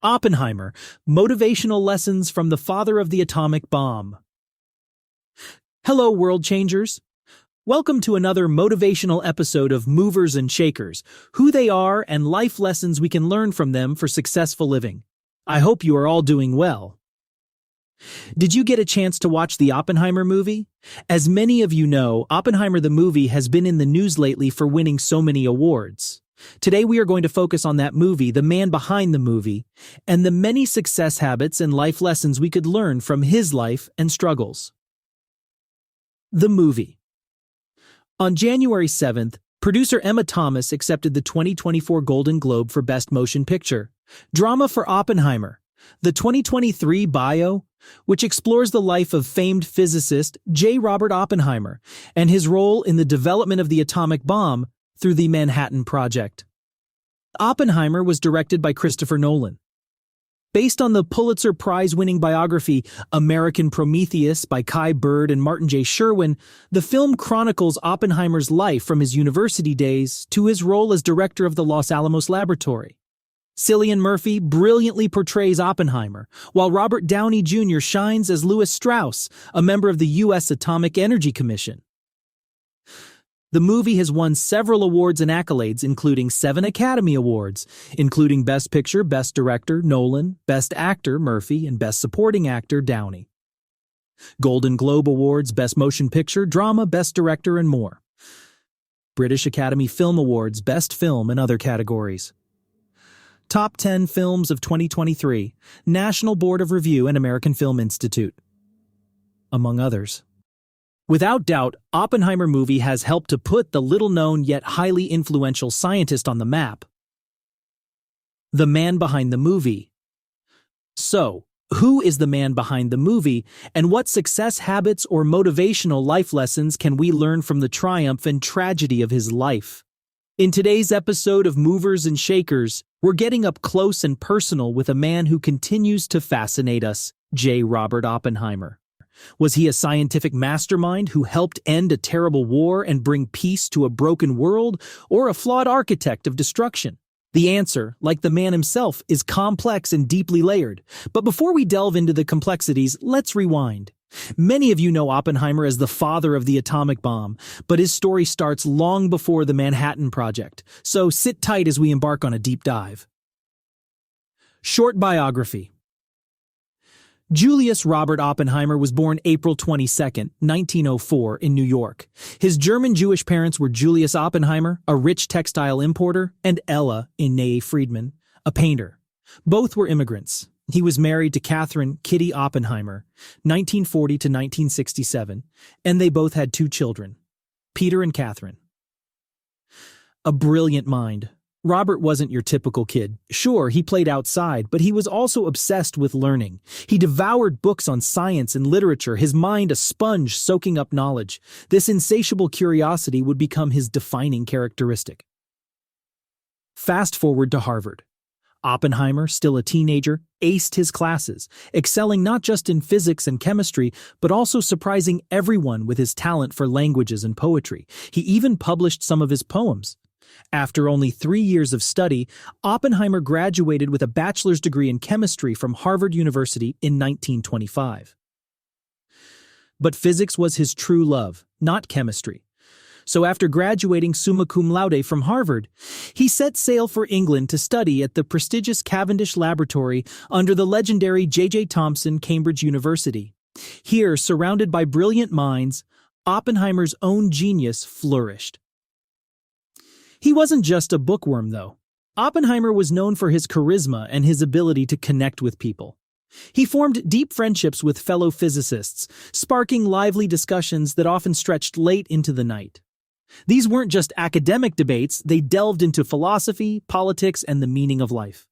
Oppenheimer, Motivational Lessons from the Father of the Atomic Bomb. Hello, world changers. Welcome to another motivational episode of Movers and Shakers, who they are and life lessons we can learn from them for successful living. I hope you are all doing well. Did you get a chance to watch the Oppenheimer movie? As many of you know, Oppenheimer the movie has been in the news lately for winning so many awards. Today we are going to focus on that movie, the man behind the movie, and the many success habits and life lessons we could learn from his life and struggles. The movie. On January 7th, producer Emma Thomas accepted the 2024 Golden Globe for Best Motion Picture Drama for Oppenheimer, the 2023 bio, which explores the life of famed physicist J. Robert Oppenheimer and his role in the development of the atomic bomb through the Manhattan Project. Oppenheimer was directed by Christopher Nolan. Based on the Pulitzer Prize-winning biography American Prometheus by Kai Bird and Martin J. Sherwin, the film chronicles Oppenheimer's life from his university days to his role as director of the Los Alamos Laboratory. Cillian Murphy brilliantly portrays Oppenheimer, while Robert Downey Jr. shines as Lewis Strauss, a member of the U.S. Atomic Energy Commission. The movie has won several awards and accolades, including 7 Academy Awards, including Best Picture, Best Director, Nolan, Best Actor, Murphy, and Best Supporting Actor, Downey. Golden Globe Awards, Best Motion Picture, Drama, Best Director, and more. British Academy Film Awards, Best Film, and other categories. Top 10 Films of 2023, National Board of Review and American Film Institute, among others. Without doubt, Oppenheimer movie has helped to put the little-known yet highly influential scientist on the map. The man behind the movie. So, who is the man behind the movie, and what success habits or motivational life lessons can we learn from the triumph and tragedy of his life? In today's episode of Movers and Shakers, we're getting up close and personal with a man who continues to fascinate us, J. Robert Oppenheimer. Was he a scientific mastermind who helped end a terrible war and bring peace to a broken world, or a flawed architect of destruction? The answer, like the man himself, is complex and deeply layered. But before we delve into the complexities, let's rewind. Many of you know Oppenheimer as the father of the atomic bomb, but his story starts long before the Manhattan Project. So sit tight as we embark on a deep dive. Short biography. Julius Robert Oppenheimer was born April 22, 1904, in New York. His German-Jewish parents were Julius Oppenheimer, a rich textile importer, and Ella Inée Friedman, a painter. Both were immigrants. He was married to Catherine Kitty Oppenheimer, 1940 to 1967, and they both had 2 children, Peter and Catherine. A brilliant mind. Robert wasn't your typical kid. Sure, he played outside, but he was also obsessed with learning. He devoured books on science and literature, his mind a sponge soaking up knowledge. This insatiable curiosity would become his defining characteristic. Fast forward to Harvard. Oppenheimer, still a teenager, aced his classes, excelling not just in physics and chemistry, but also surprising everyone with his talent for languages and poetry. He even published some of his poems. After only 3 years of study, Oppenheimer graduated with a bachelor's degree in chemistry from Harvard University in 1925. But physics was his true love, not chemistry. So after graduating summa cum laude from Harvard, he set sail for England to study at the prestigious Cavendish Laboratory under the legendary J.J. Thomson Cambridge University. Here, surrounded by brilliant minds, Oppenheimer's own genius flourished. He wasn't just a bookworm, though. Oppenheimer was known for his charisma and his ability to connect with people. He formed deep friendships with fellow physicists, sparking lively discussions that often stretched late into the night. These weren't just academic debates, they delved into philosophy, politics, and the meaning of life.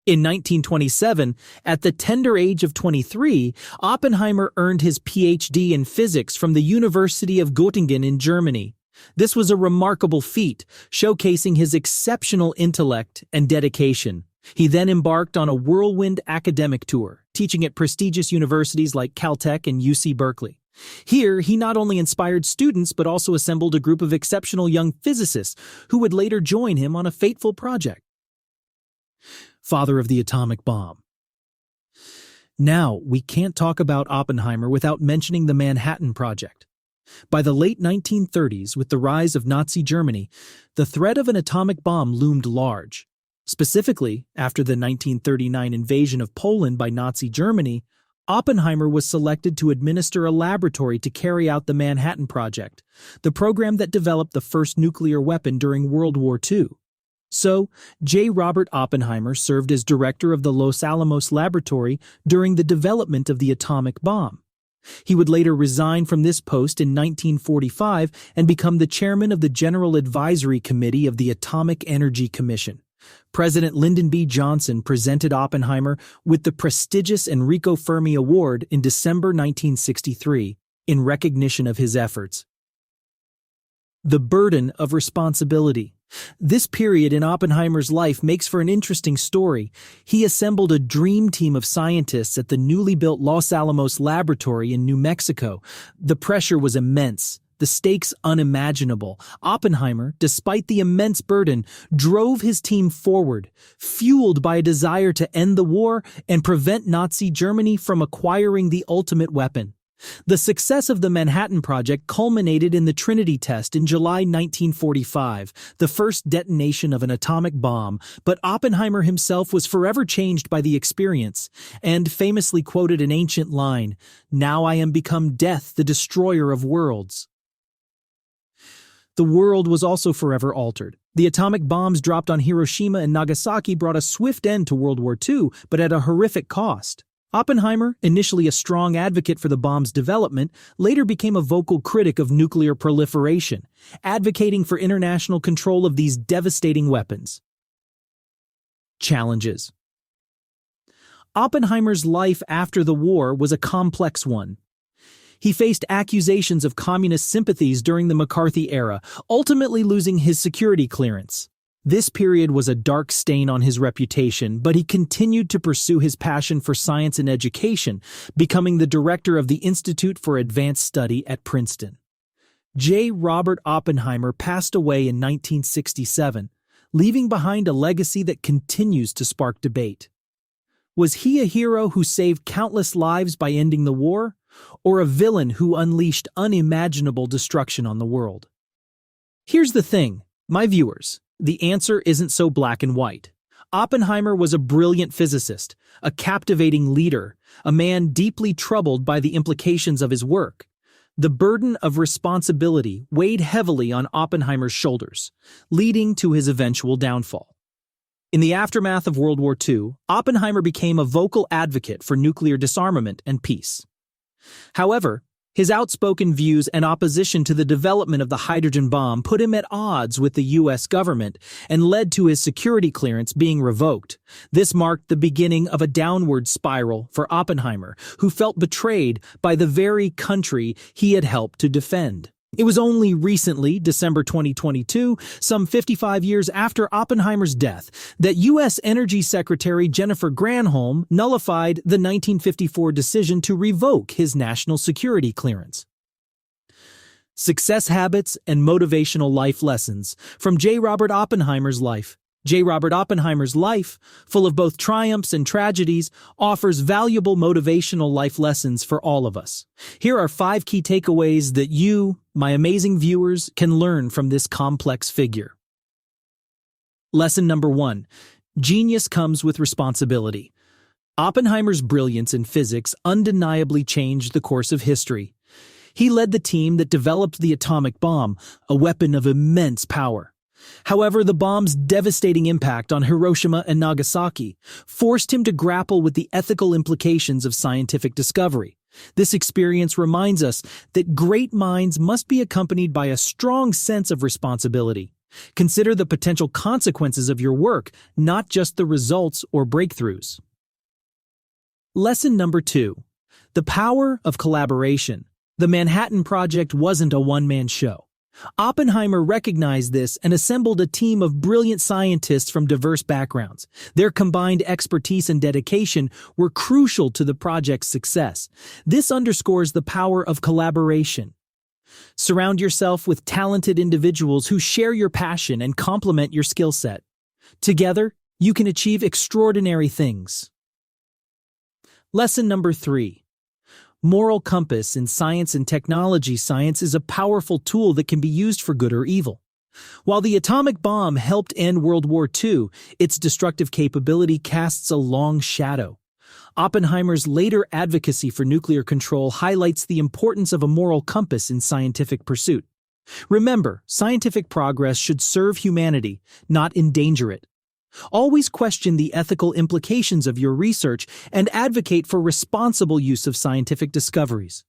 In 1927, at the tender age of 23, Oppenheimer earned his PhD in physics from the University of Göttingen in Germany. This was a remarkable feat, showcasing his exceptional intellect and dedication. He then embarked on a whirlwind academic tour, teaching at prestigious universities like Caltech and UC Berkeley. Here, he not only inspired students but also assembled a group of exceptional young physicists who would later join him on a fateful project. father of the atomic bomb. Now, we can't talk about Oppenheimer without mentioning the Manhattan Project. By the late 1930s, with the rise of Nazi Germany, the threat of an atomic bomb loomed large. Specifically, after the 1939 invasion of Poland by Nazi Germany, Oppenheimer was selected to administer a laboratory to carry out the Manhattan Project, the program that developed the first nuclear weapon during World War II. So, J. Robert Oppenheimer served as director of the Los Alamos Laboratory during the development of the atomic bomb. He would later resign from this post in 1945 and become the chairman of the General Advisory Committee of the Atomic Energy Commission. President Lyndon B. Johnson presented Oppenheimer with the prestigious Enrico Fermi Award in December 1963 in recognition of his efforts. The burden of responsibility. This period in Oppenheimer's life makes for an interesting story. He assembled a dream team of scientists at the newly built Los Alamos Laboratory in New Mexico. The pressure was immense, the stakes unimaginable. Oppenheimer, despite the immense burden, drove his team forward, fueled by a desire to end the war and prevent Nazi Germany from acquiring the ultimate weapon. The success of the Manhattan Project culminated in the Trinity test in July 1945, the first detonation of an atomic bomb, but Oppenheimer himself was forever changed by the experience, and famously quoted an ancient line, "Now I am become death, the destroyer of worlds." The world was also forever altered. The atomic bombs dropped on Hiroshima and Nagasaki brought a swift end to World War II, but at a horrific cost. Oppenheimer, initially a strong advocate for the bomb's development, later became a vocal critic of nuclear proliferation, advocating for international control of these devastating weapons. Challenges. Oppenheimer's life after the war was a complex one. He faced accusations of communist sympathies during the McCarthy era, ultimately losing his security clearance. This period was a dark stain on his reputation, but he continued to pursue his passion for science and education, becoming the director of the Institute for Advanced Study at Princeton. J. Robert Oppenheimer passed away in 1967, leaving behind a legacy that continues to spark debate. Was he a hero who saved countless lives by ending the war, or a villain who unleashed unimaginable destruction on the world? Here's the thing, my viewers. The answer isn't so black and white. Oppenheimer was a brilliant physicist, a captivating leader, a man deeply troubled by the implications of his work. The burden of responsibility weighed heavily on Oppenheimer's shoulders, leading to his eventual downfall. In the aftermath of World War II, Oppenheimer became a vocal advocate for nuclear disarmament and peace. However, his outspoken views and opposition to the development of the hydrogen bomb put him at odds with the U.S. government and led to his security clearance being revoked. This marked the beginning of a downward spiral for Oppenheimer, who felt betrayed by the very country he had helped to defend. It was only recently, December 2022, some 55 years after Oppenheimer's death, that U.S. Energy Secretary Jennifer Granholm nullified the 1954 decision to revoke his national security clearance. Success habits and motivational life lessons from J. Robert Oppenheimer's life. J. Robert Oppenheimer's life, full of both triumphs and tragedies, offers valuable motivational life lessons for all of us. Here are 5 key takeaways that you, my amazing viewers, can learn from this complex figure. Lesson number 1. Genius comes with responsibility. Oppenheimer's brilliance in physics undeniably changed the course of history. He led the team that developed the atomic bomb, a weapon of immense power. However, the bomb's devastating impact on Hiroshima and Nagasaki forced him to grapple with the ethical implications of scientific discovery. This experience reminds us that great minds must be accompanied by a strong sense of responsibility. Consider the potential consequences of your work, not just the results or breakthroughs. Lesson number 2. The power of collaboration. The Manhattan Project wasn't a one-man show. Oppenheimer recognized this and assembled a team of brilliant scientists from diverse backgrounds. Their combined expertise and dedication were crucial to the project's success. This underscores the power of collaboration. Surround yourself with talented individuals who share your passion and complement your skill set. Together, you can achieve extraordinary things. Lesson number 3. Moral compass in science and technology. Science is a powerful tool that can be used for good or evil. While the atomic bomb helped end World War II, its destructive capability casts a long shadow. Oppenheimer's later advocacy for nuclear control highlights the importance of a moral compass in scientific pursuit. Remember, scientific progress should serve humanity, not endanger it. Always question the ethical implications of your research and advocate for responsible use of scientific discoveries.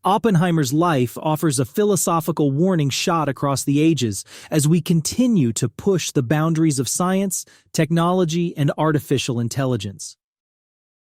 Oppenheimer's life offers a philosophical warning shot across the ages as we continue to push the boundaries of science, technology, and artificial intelligence.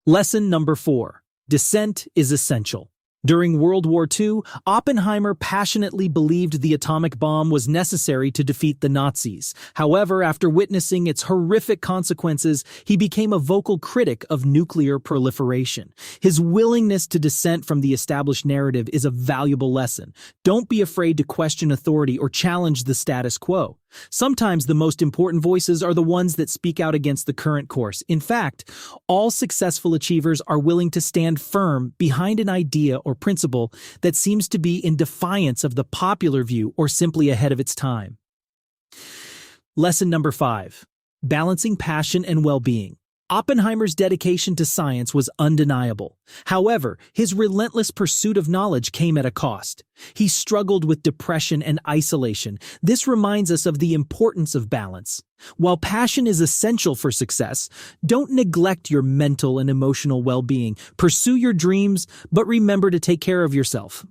Lesson number 4. Dissent is essential. During World War II, Oppenheimer passionately believed the atomic bomb was necessary to defeat the Nazis. However, after witnessing its horrific consequences, he became a vocal critic of nuclear proliferation. His willingness to dissent from the established narrative is a valuable lesson. Don't be afraid to question authority or challenge the status quo. Sometimes the most important voices are the ones that speak out against the current course. In fact, all successful achievers are willing to stand firm behind an idea or principle that seems to be in defiance of the popular view or simply ahead of its time. Lesson number 5. Balancing passion and well-being. Oppenheimer's dedication to science was undeniable. However, his relentless pursuit of knowledge came at a cost. He struggled with depression and isolation. This reminds us of the importance of balance. While passion is essential for success, don't neglect your mental and emotional well-being. Pursue your dreams, but remember to take care of yourself.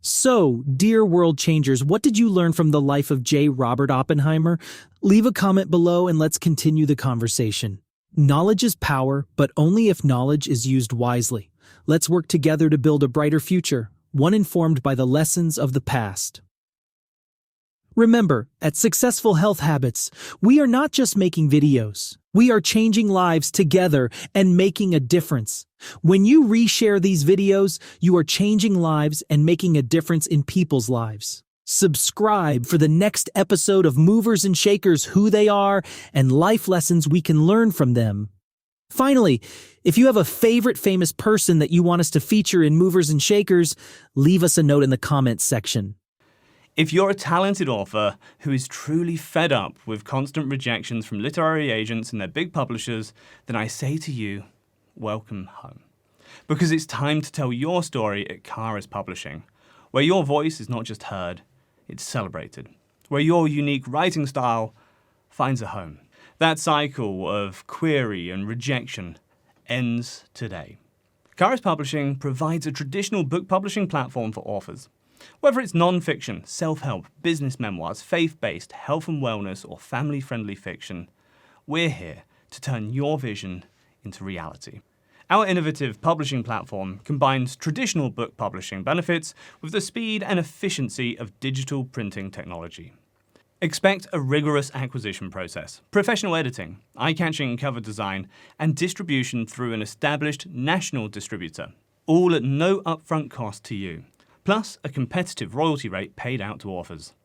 So, dear world changers, what did you learn from the life of J. Robert Oppenheimer? Leave a comment below and let's continue the conversation. Knowledge is power, but only if knowledge is used wisely. Let's work together to build a brighter future, one informed by the lessons of the past. Remember, at Successful Health Habits, we are not just making videos. We are changing lives together and making a difference. When you reshare these videos, you are changing lives and making a difference in people's lives. Subscribe for the next episode of Movers and Shakers, who they are, and life lessons we can learn from them. Finally, if you have a favorite famous person that you want us to feature in Movers and Shakers, leave us a note in the comments section. If you're a talented author who is truly fed up with constant rejections from literary agents and their big publishers, then I say to you, welcome home. Because it's time to tell your story at Kara's Publishing, where your voice is not just heard, it's celebrated. Where your unique writing style finds a home. That cycle of query and rejection ends today. Kara's Publishing provides a traditional book publishing platform for authors. Whether it's non-fiction, self-help, business memoirs, faith-based, health and wellness, or family-friendly fiction, we're here to turn your vision into reality. Our innovative publishing platform combines traditional book publishing benefits with the speed and efficiency of digital printing technology. Expect a rigorous acquisition process, professional editing, eye-catching cover design, and distribution through an established national distributor, all at no upfront cost to you. Plus a competitive royalty rate paid out to authors.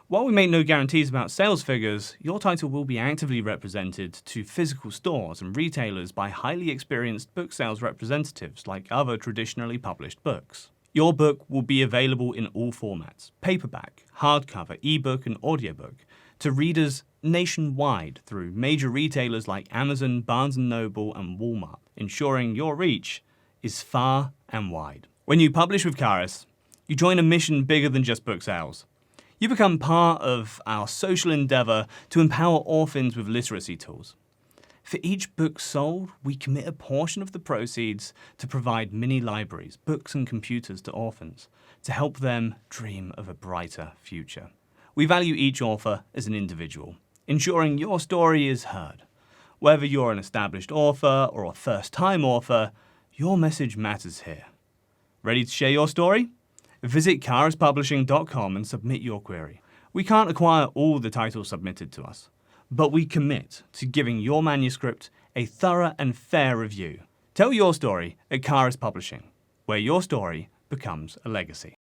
While we make no guarantees about sales figures, your title will be actively represented to physical stores and retailers by highly experienced book sales representatives like other traditionally published books. Your book will be available in all formats, paperback, hardcover, ebook, and audiobook, to readers nationwide through major retailers like Amazon, Barnes & Noble, and Walmart, ensuring your reach is far and wide. When you publish with Karas, you join a mission bigger than just book sales. You become part of our social endeavor to empower orphans with literacy tools. For each book sold, we commit a portion of the proceeds to provide mini libraries, books and computers to orphans to help them dream of a brighter future. We value each author as an individual, ensuring your story is heard. Whether you're an established author or a first-time author, your message matters here. Ready to share your story? Visit karaspublishing.com and submit your query. We can't acquire all the titles submitted to us, but we commit to giving your manuscript a thorough and fair review. Tell your story at Karas Publishing, where your story becomes a legacy.